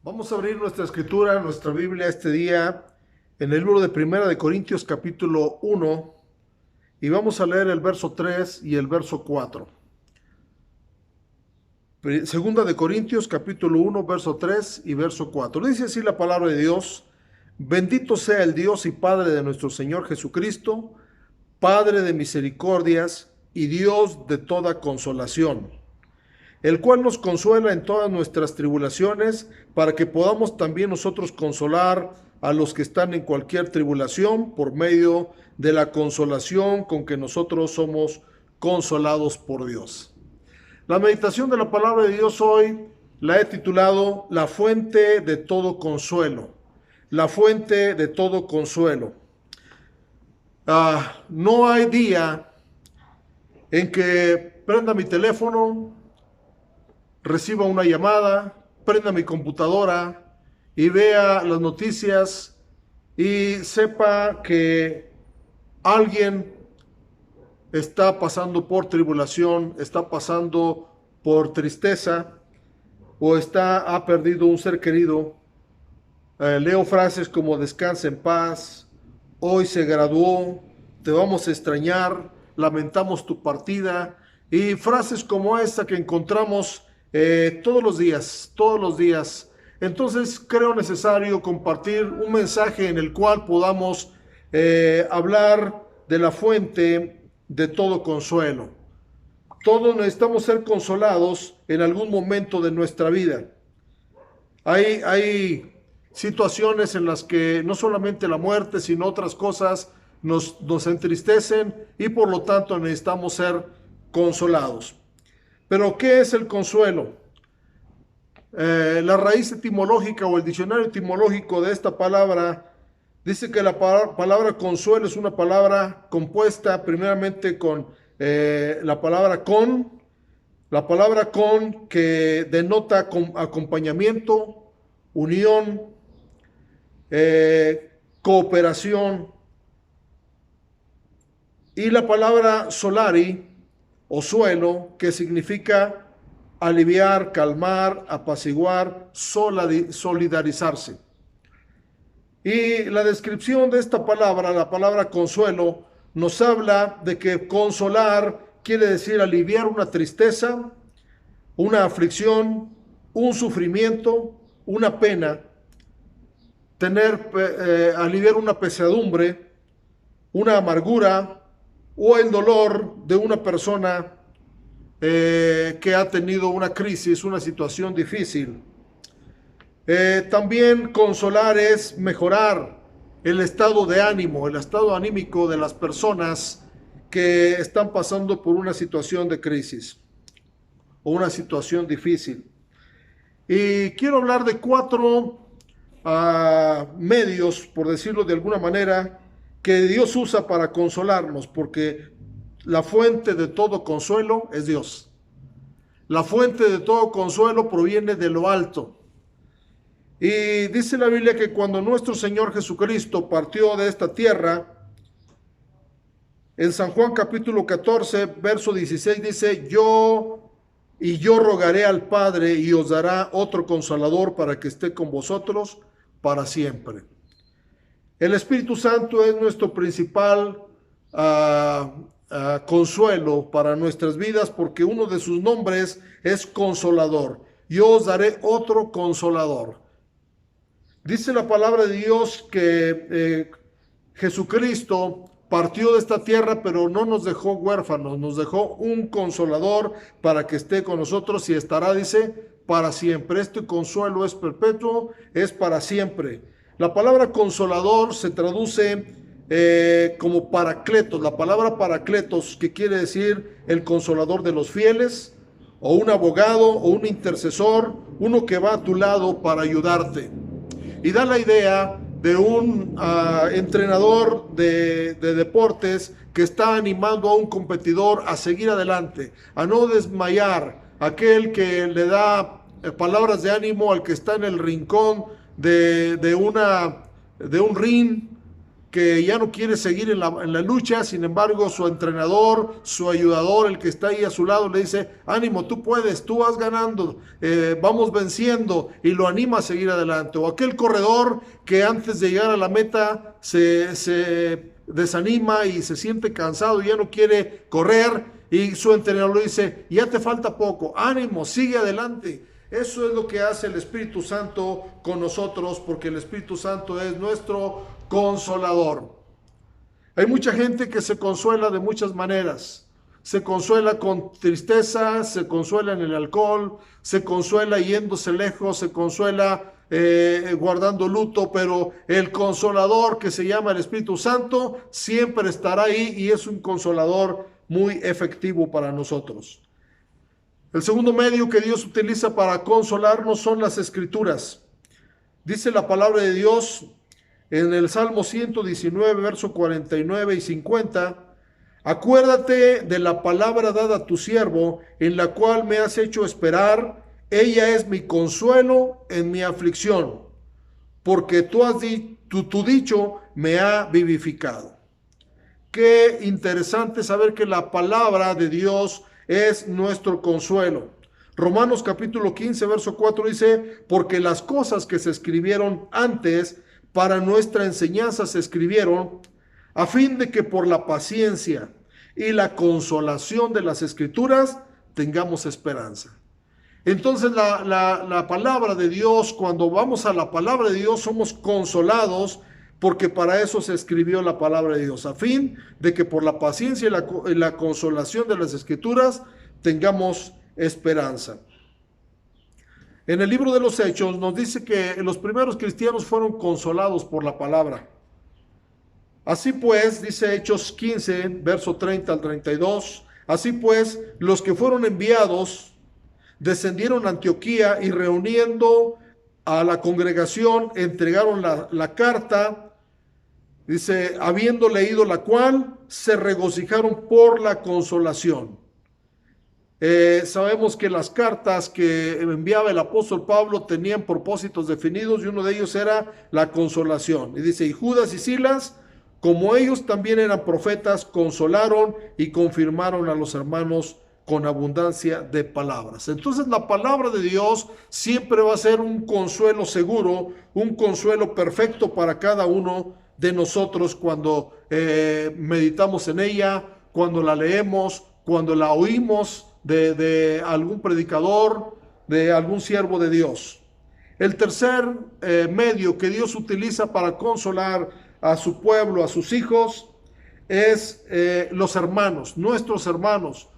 Vamos a abrir nuestra escritura, nuestra Biblia este día en el libro de Primera de Corintios capítulo 1 y vamos a leer el verso 3 y el verso 4. Segunda de Corintios capítulo 1 verso 3 y verso 4. Dice así la palabra de Dios: Bendito sea el Dios y Padre de nuestro Señor Jesucristo, Padre de misericordias y Dios de toda consolación, el cual nos consuela en todas nuestras tribulaciones, para que podamos también nosotros consolar a los que están en cualquier tribulación por medio de la consolación con que nosotros somos consolados por Dios. La meditación de la palabra de Dios hoy la he titulado La fuente de todo consuelo. La fuente de todo consuelo. No hay día en que prenda mi teléfono, reciba una llamada, prenda mi computadora y vea las noticias y sepa que alguien está pasando por tribulación, está pasando por tristeza o ha perdido un ser querido. Leo frases como descansa en paz, hoy se graduó, te vamos a extrañar, lamentamos tu partida, y frases como esta que encontramos todos los días. Entonces creo necesario compartir un mensaje en el cual podamos hablar de la fuente de todo consuelo. Todos necesitamos ser consolados en algún momento de nuestra vida. Hay situaciones en las que no solamente la muerte, sino otras cosas nos entristecen y por lo tanto necesitamos ser consolados. Pero ¿qué es el consuelo? La raíz etimológica o el diccionario etimológico de esta palabra dice que la palabra consuelo es una palabra compuesta primeramente con la palabra con que denota acompañamiento, unión, cooperación, y la palabra solari o suelo, que significa aliviar, calmar, apaciguar, solidarizarse. Y la descripción de esta palabra, la palabra consuelo, nos habla de que consolar quiere decir aliviar una tristeza, una aflicción, un sufrimiento, una pena, aliviar una pesadumbre, una amargura o el dolor de una persona que ha tenido una crisis, una situación difícil. También consolar es mejorar el estado de ánimo, el estado anímico de las personas que están pasando por una situación de crisis o una situación difícil. Y quiero hablar de cuatro medios, por decirlo de alguna manera, que Dios usa para consolarnos, porque la fuente de todo consuelo es Dios. La fuente de todo consuelo proviene de lo alto. Y dice la Biblia que cuando nuestro Señor Jesucristo partió de esta tierra, en San Juan capítulo 14, verso 16 dice: yo rogaré al Padre y os dará otro consolador para que esté con vosotros para siempre. El Espíritu Santo es nuestro principal consuelo para nuestras vidas, porque uno de sus nombres es Consolador. Yo os daré otro Consolador. Dice la palabra de Dios que Jesucristo partió de esta tierra, pero no nos dejó huérfanos, nos dejó un Consolador para que esté con nosotros y estará, dice, para siempre. Este consuelo es perpetuo, es para siempre. La palabra consolador se traduce como paracletos. La palabra paracletos, que quiere decir el consolador de los fieles, o un abogado, o un intercesor, uno que va a tu lado para ayudarte. Y da la idea de un entrenador de deportes que está animando a un competidor a seguir adelante, a no desmayar, aquel que le da palabras de ánimo al que está en el rincón de un ring, que ya no quiere seguir en la lucha. Sin embargo, su entrenador, su ayudador, el que está ahí a su lado, le dice: ánimo, tú puedes, tú vas ganando, vamos venciendo, y lo anima a seguir adelante. O aquel corredor que antes de llegar a la meta se desanima y se siente cansado y ya no quiere correr, y su entrenador le dice: ya te falta poco, ánimo, sigue adelante. Eso es lo que hace el Espíritu Santo con nosotros, porque el Espíritu Santo es nuestro consolador. Hay mucha gente que se consuela de muchas maneras. Se consuela con tristeza, se consuela en el alcohol, se consuela yéndose lejos, se consuela guardando luto, pero el consolador, que se llama el Espíritu Santo, siempre estará ahí y es un consolador muy efectivo para nosotros. El segundo medio que Dios utiliza para consolarnos son las Escrituras. Dice la palabra de Dios en el Salmo 119, verso 49 y 50: acuérdate de la palabra dada a tu siervo, en la cual me has hecho esperar. Ella es mi consuelo en mi aflicción, porque tu dicho me ha vivificado. Qué interesante saber que la palabra de Dios es nuestro consuelo. Romanos capítulo 15, verso 4 dice: porque las cosas que se escribieron antes para nuestra enseñanza se escribieron, a fin de que por la paciencia y la consolación de las Escrituras tengamos esperanza. Entonces la palabra de Dios, cuando vamos a la palabra de Dios, somos consolados, porque para eso se escribió la palabra de Dios, a fin de que por la paciencia y la consolación de las Escrituras tengamos esperanza. En el libro de los Hechos nos dice que los primeros cristianos fueron consolados por la palabra. Así pues, dice Hechos 15, verso 30 al 32, así pues, los que fueron enviados descendieron a Antioquía y, reuniendo a la congregación, entregaron la carta. Dice: habiendo leído la cual, se regocijaron por la consolación. Sabemos que las cartas que enviaba el apóstol Pablo tenían propósitos definidos, y uno de ellos era la consolación. Y dice: y Judas y Silas, como ellos también eran profetas, consolaron y confirmaron a los hermanos con abundancia de palabras. Entonces la palabra de Dios siempre va a ser un consuelo seguro, un consuelo perfecto para cada uno de nosotros cuando meditamos en ella, cuando la leemos, cuando la oímos de algún predicador, de algún siervo de Dios. El tercer medio que Dios utiliza para consolar a su pueblo, a sus hijos, es los hermanos, nuestros hermanos.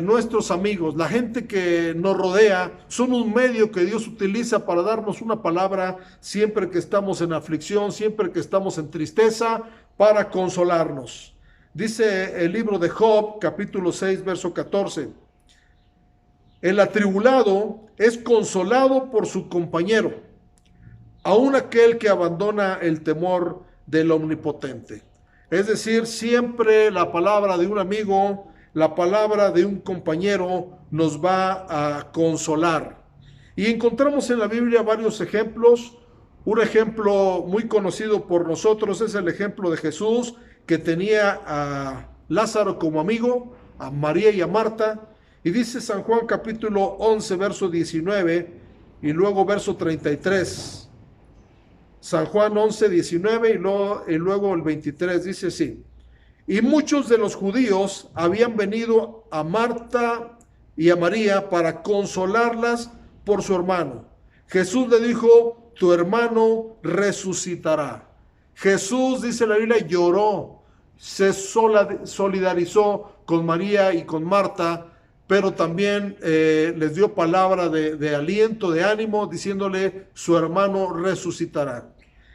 Nuestros amigos, la gente que nos rodea, son un medio que Dios utiliza para darnos una palabra siempre que estamos en aflicción, siempre que estamos en tristeza, para consolarnos. Dice el libro de Job, capítulo 6, verso 14: el atribulado es consolado por su compañero, aun aquel que abandona el temor del Omnipotente. Es decir, siempre la palabra de un amigo, la palabra de un compañero nos va a consolar. Y encontramos en la Biblia varios ejemplos. Un ejemplo muy conocido por nosotros es el ejemplo de Jesús, que tenía a Lázaro como amigo, a María y a Marta. Y dice San Juan capítulo 11, verso 19 y luego verso 33. San Juan 11, 19 y luego el 23 dice así: y muchos de los judíos habían venido a Marta y a María para consolarlas por su hermano. Jesús le dijo: tu hermano resucitará. Jesús, dice la Biblia, lloró, se solidarizó con María y con Marta, pero también les dio palabra de aliento, de ánimo, diciéndole: su hermano resucitará.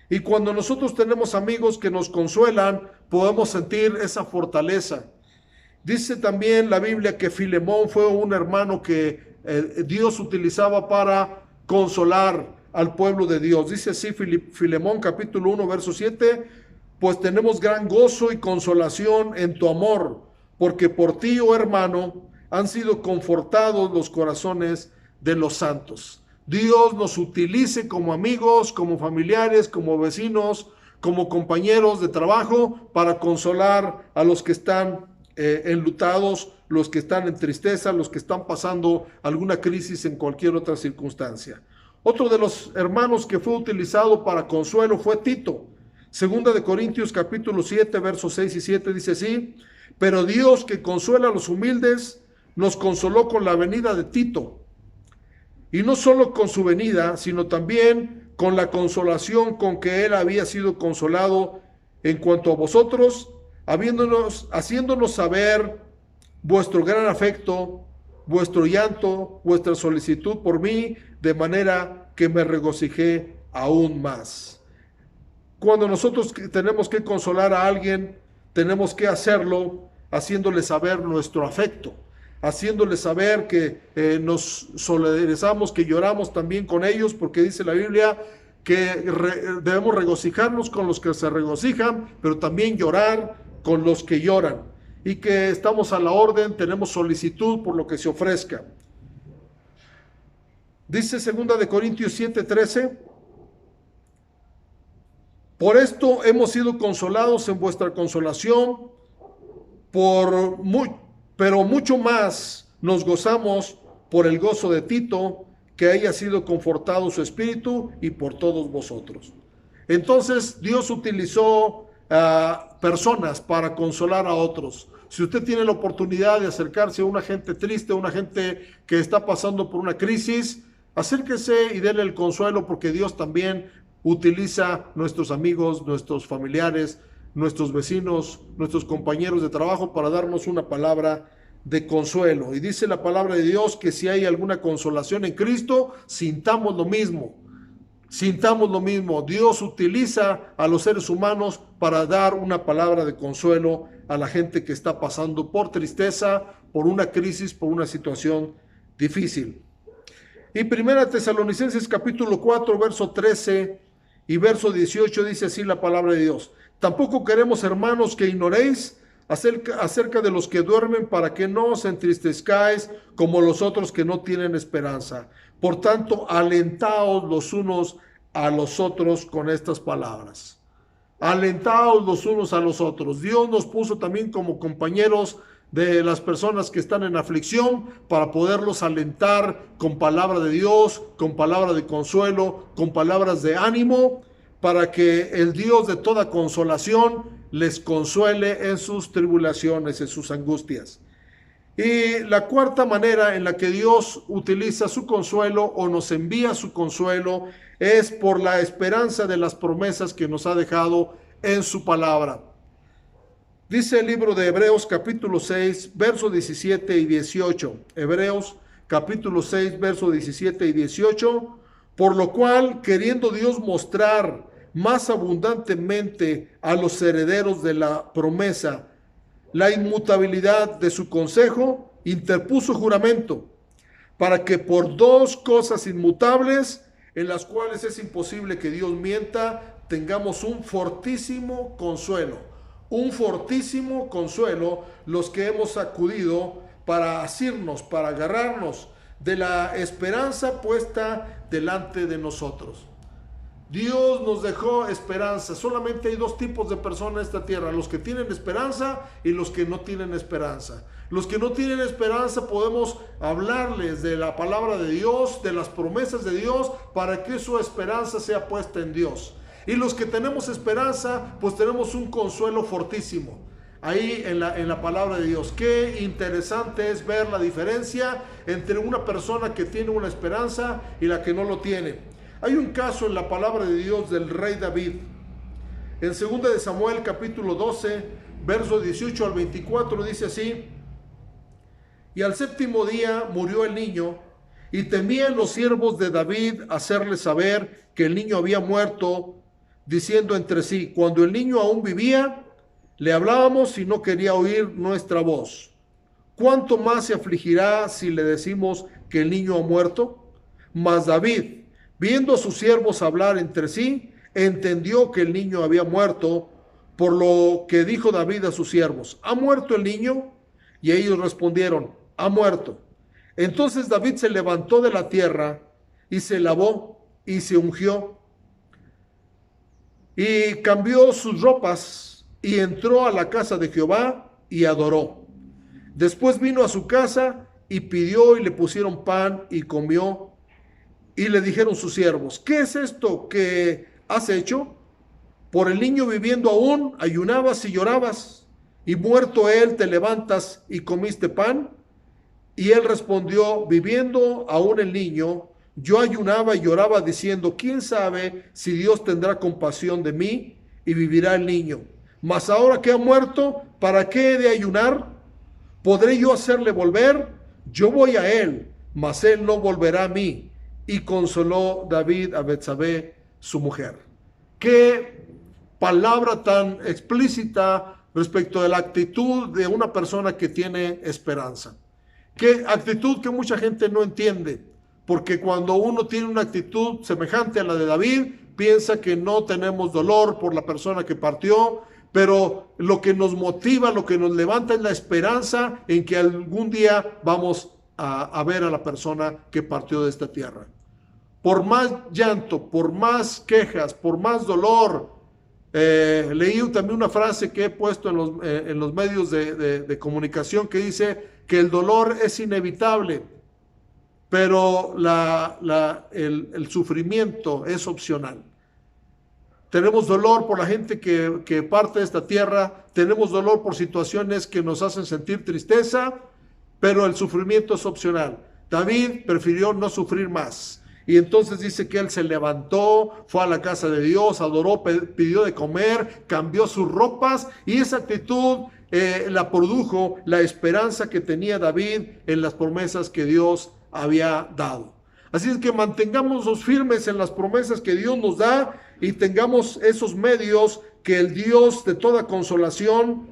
Y cuando nosotros tenemos amigos que nos consuelan, podemos sentir esa fortaleza. Dice también la Biblia que Filemón fue un hermano que Dios utilizaba para consolar al pueblo de Dios. Dice así Filemón capítulo 1, verso 7: pues tenemos gran gozo y consolación en tu amor, porque por ti, oh hermano, han sido confortados los corazones de los santos. Dios nos utilice como amigos, como familiares, como vecinos, como compañeros de trabajo para consolar a los que están enlutados, los que están en tristeza, los que están pasando alguna crisis en cualquier otra circunstancia. Otro de los hermanos que fue utilizado para consuelo fue Tito. Segunda de Corintios capítulo 7, versos 6 y 7 dice así: pero Dios, que consuela a los humildes, nos consoló con la venida de Tito. Y no solo con su venida, sino también con la consolación con que él había sido consolado en cuanto a vosotros, haciéndonos saber vuestro gran afecto, vuestro llanto, vuestra solicitud por mí, de manera que me regocijé aún más. Cuando nosotros tenemos que consolar a alguien, tenemos que hacerlo haciéndole saber nuestro afecto, haciéndole saber que nos solidarizamos, que lloramos también con ellos, porque dice la Biblia que debemos regocijarnos con los que se regocijan, pero también llorar con los que lloran, y que estamos a la orden, tenemos solicitud por lo que se ofrezca. Dice 2 de Corintios 7:13: por esto hemos sido consolados en vuestra consolación, pero mucho más nos gozamos por el gozo de Tito, que haya sido confortado su espíritu, y por todos vosotros. Entonces Dios utilizó personas para consolar a otros. Si usted tiene la oportunidad de acercarse a una gente triste, a una gente que está pasando por una crisis, acérquese y déle el consuelo, porque Dios también utiliza nuestros amigos, nuestros familiares, nuestros vecinos, nuestros compañeros de trabajo para darnos una palabra de consuelo. Y dice la palabra de Dios que si hay alguna consolación en Cristo, sintamos lo mismo. Sintamos lo mismo. Dios utiliza a los seres humanos para dar una palabra de consuelo a la gente que está pasando por tristeza, por una crisis, por una situación difícil. Y 1 Tesalonicenses capítulo 4, verso 13 y verso 18 dice así la palabra de Dios: tampoco queremos, hermanos, que ignoréis acerca de los que duermen, para que no os entristezcáis como los otros que no tienen esperanza. Por tanto, alentaos los unos a los otros con estas palabras. Alentaos los unos a los otros. Dios nos puso también como compañeros de las personas que están en aflicción, para poderlos alentar con palabra de Dios, con palabra de consuelo, con palabras de ánimo, para que el Dios de toda consolación les consuele en sus tribulaciones, en sus angustias. Y la cuarta manera en la que Dios utiliza su consuelo o nos envía su consuelo es por la esperanza de las promesas que nos ha dejado en su palabra. Dice el libro de Hebreos capítulo 6, versos 17 y 18. Hebreos capítulo 6, versos 17 y 18. Por lo cual, queriendo Dios mostrar más abundantemente a los herederos de la promesa la inmutabilidad de su consejo, interpuso juramento, para que por dos cosas inmutables, en las cuales es imposible que Dios mienta, tengamos un fortísimo consuelo los que hemos acudido para asirnos, para agarrarnos de la esperanza puesta delante de nosotros. Dios nos dejó esperanza. Solamente hay dos tipos de personas en esta tierra: los que tienen esperanza y los que no tienen esperanza. Los que no tienen esperanza podemos hablarles de la palabra de Dios, de las promesas de Dios, para que su esperanza sea puesta en Dios. Y los que tenemos esperanza, pues tenemos un consuelo fortísimo ahí en la palabra de Dios. Qué interesante es ver la diferencia entre una persona que tiene una esperanza y la que no lo tiene. Hay un caso en la palabra de Dios del rey David. En 2 de Samuel capítulo 12, versos 18 al 24 dice así: y al séptimo día murió el niño, y temían los siervos de David hacerle saber que el niño había muerto, diciendo entre sí: cuando el niño aún vivía, le hablábamos y no quería oír nuestra voz. ¿Cuánto más se afligirá si le decimos que el niño ha muerto? Mas David, viendo a sus siervos hablar entre sí, entendió que el niño había muerto, por lo que dijo David a sus siervos: ¿ha muerto el niño? Y ellos respondieron: ha muerto. Entonces David se levantó de la tierra y se lavó y se ungió. y cambió sus ropas y entró a la casa de Jehová y adoró. Después vino a su casa y pidió y le pusieron pan y comió. Y le dijeron sus siervos: ¿qué es esto que has hecho? Por el niño viviendo aún, ayunabas y llorabas, y muerto él te levantas y comiste pan. Y él respondió: viviendo aún el niño, yo ayunaba y lloraba diciendo: ¿quién sabe si Dios tendrá compasión de mí y vivirá el niño? Mas ahora que ha muerto, ¿para qué he de ayunar? ¿Podré yo hacerle volver? Yo voy a él, mas él no volverá a mí. Y consoló David a Betsabé, su mujer. Qué palabra tan explícita respecto de la actitud de una persona que tiene esperanza. Qué actitud que mucha gente no entiende, porque cuando uno tiene una actitud semejante a la de David, piensa que no tenemos dolor por la persona que partió, pero lo que nos motiva, lo que nos levanta es la esperanza en que algún día vamos a ver a la persona que partió de esta tierra. Por más llanto, por más quejas, por más dolor, leí también una frase que he puesto en los medios de comunicación que dice que el dolor es inevitable, pero el sufrimiento es opcional. Tenemos dolor por la gente que parte de esta tierra, tenemos dolor por situaciones que nos hacen sentir tristeza, pero el sufrimiento es opcional. David prefirió no sufrir más. Y entonces dice que él se levantó, fue a la casa de Dios, adoró, pidió de comer, cambió sus ropas, y esa actitud la produjo la esperanza que tenía David en las promesas que Dios había dado. Así es que mantengámonos firmes en las promesas que Dios nos da y tengamos esos medios que el Dios de toda consolación,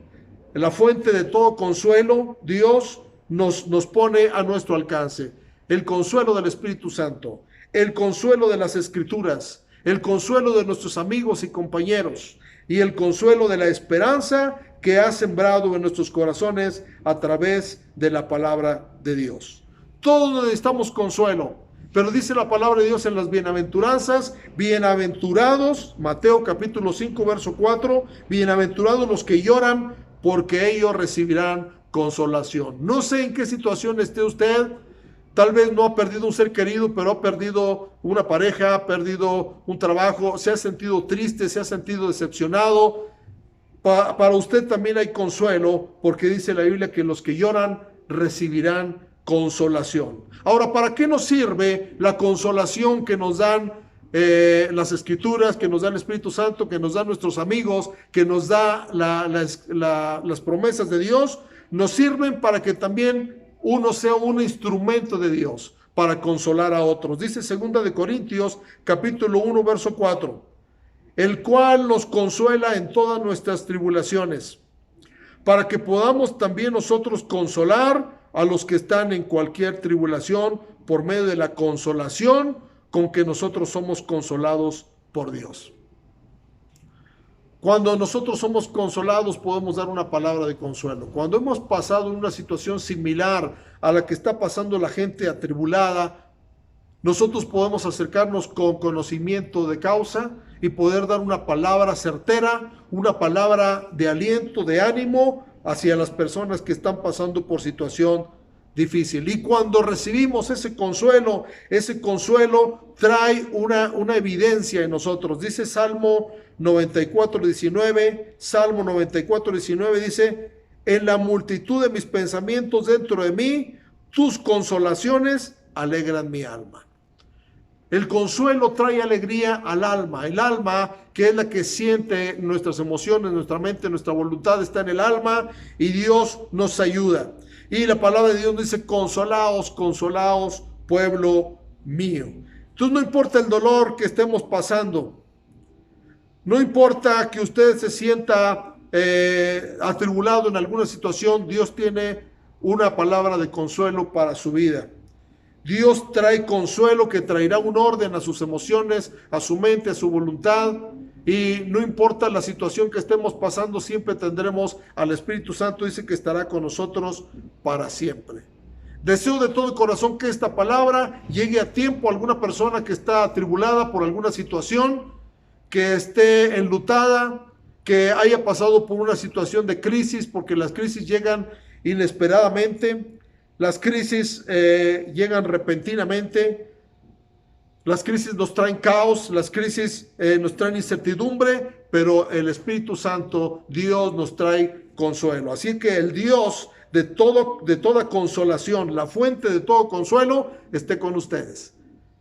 la fuente de todo consuelo, Dios nos pone a nuestro alcance. El consuelo del Espíritu Santo, el consuelo de las Escrituras, el consuelo de nuestros amigos y compañeros y el consuelo de la esperanza que ha sembrado en nuestros corazones a través de la palabra de Dios. Todos necesitamos consuelo, pero dice la palabra de Dios en las bienaventuranzas: bienaventurados, Mateo capítulo 5 verso 4, bienaventurados los que lloran, porque ellos recibirán consolación. No sé en qué situación esté usted. Tal vez no ha perdido un ser querido, pero ha perdido una pareja, ha perdido un trabajo, se ha sentido triste, se ha sentido decepcionado. Para usted también hay consuelo, porque dice la Biblia que los que lloran recibirán consolación. Ahora, ¿para qué nos sirve la consolación que nos dan las Escrituras, que nos da el Espíritu Santo, que nos dan nuestros amigos, que nos da las promesas de Dios? Nos sirven para que también uno sea un instrumento de Dios para consolar a otros. Dice 2 de Corintios capítulo 1 verso 4, el cual nos consuela en todas nuestras tribulaciones, para que podamos también nosotros consolar a los que están en cualquier tribulación por medio de la consolación con que nosotros somos consolados por Dios. Cuando nosotros somos consolados podemos dar una palabra de consuelo. Cuando hemos pasado una situación similar a la que está pasando la gente atribulada, nosotros podemos acercarnos con conocimiento de causa y poder dar una palabra certera, una palabra de aliento, de ánimo hacia las personas que están pasando por situación difícil. Y cuando recibimos ese consuelo trae una evidencia en nosotros. Dice Salmo 94:19, Salmo 94:19 dice: en la multitud de mis pensamientos dentro de mí, tus consolaciones alegran mi alma. El consuelo trae alegría al alma. El alma, que es la que siente nuestras emociones, nuestra mente, nuestra voluntad, está en el alma y Dios nos ayuda. Y la palabra de Dios dice: consolaos, consolaos, pueblo mío. Entonces no importa el dolor que estemos pasando, no importa que usted se sienta atribulado en alguna situación, Dios tiene una palabra de consuelo para su vida. Dios trae consuelo que traerá un orden a sus emociones, a su mente, a su voluntad. Y no importa la situación que estemos pasando, siempre tendremos al Espíritu Santo. Dice que estará con nosotros para siempre. Deseo de todo corazón que esta palabra llegue a tiempo a alguna persona que está atribulada por alguna situación, que esté enlutada, que haya pasado por una situación de crisis, porque las crisis llegan inesperadamente, las crisis llegan repentinamente, las crisis nos traen caos, las crisis nos traen incertidumbre, pero el Espíritu Santo, Dios, nos trae consuelo. Así que el Dios de toda consolación, la fuente de todo consuelo, esté con ustedes.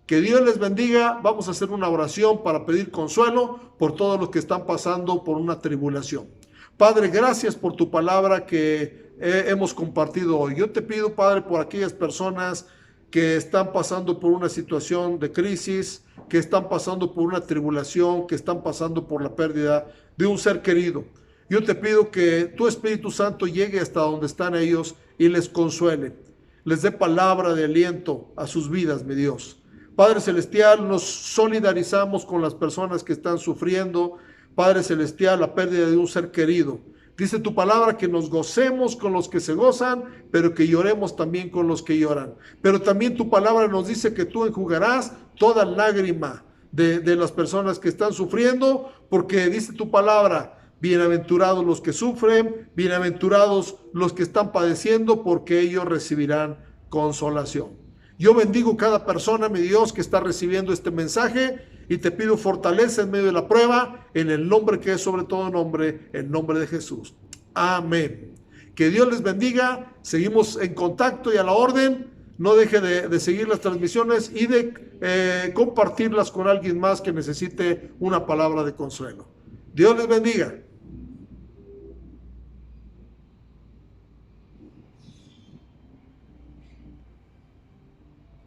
Que Dios les bendiga. Vamos a hacer una oración para pedir consuelo por todos los que están pasando por una tribulación. Padre, gracias por tu palabra que hemos compartido hoy. Yo te pido, Padre, por aquellas personas que están pasando por una situación de crisis, que están pasando por una tribulación, que están pasando por la pérdida de un ser querido. Yo te pido que tu Espíritu Santo llegue hasta donde están ellos y les consuele, les dé palabra de aliento a sus vidas, mi Dios. Padre Celestial, nos solidarizamos con las personas que están sufriendo, Padre Celestial, la pérdida de un ser querido. Dice tu palabra que nos gocemos con los que se gozan, pero que lloremos también con los que lloran. Pero también tu palabra nos dice que tú enjugarás toda lágrima de las personas que están sufriendo, porque dice tu palabra, bienaventurados los que sufren, bienaventurados los que están padeciendo, porque ellos recibirán consolación. Yo bendigo cada persona, mi Dios, que está recibiendo este mensaje y te pido fortaleza en medio de la prueba, en el nombre que es sobre todo nombre, el nombre de Jesús. Amén. Que Dios les bendiga. Seguimos en contacto y a la orden. No deje de seguir las transmisiones y de compartirlas con alguien más que necesite una palabra de consuelo. Dios les bendiga.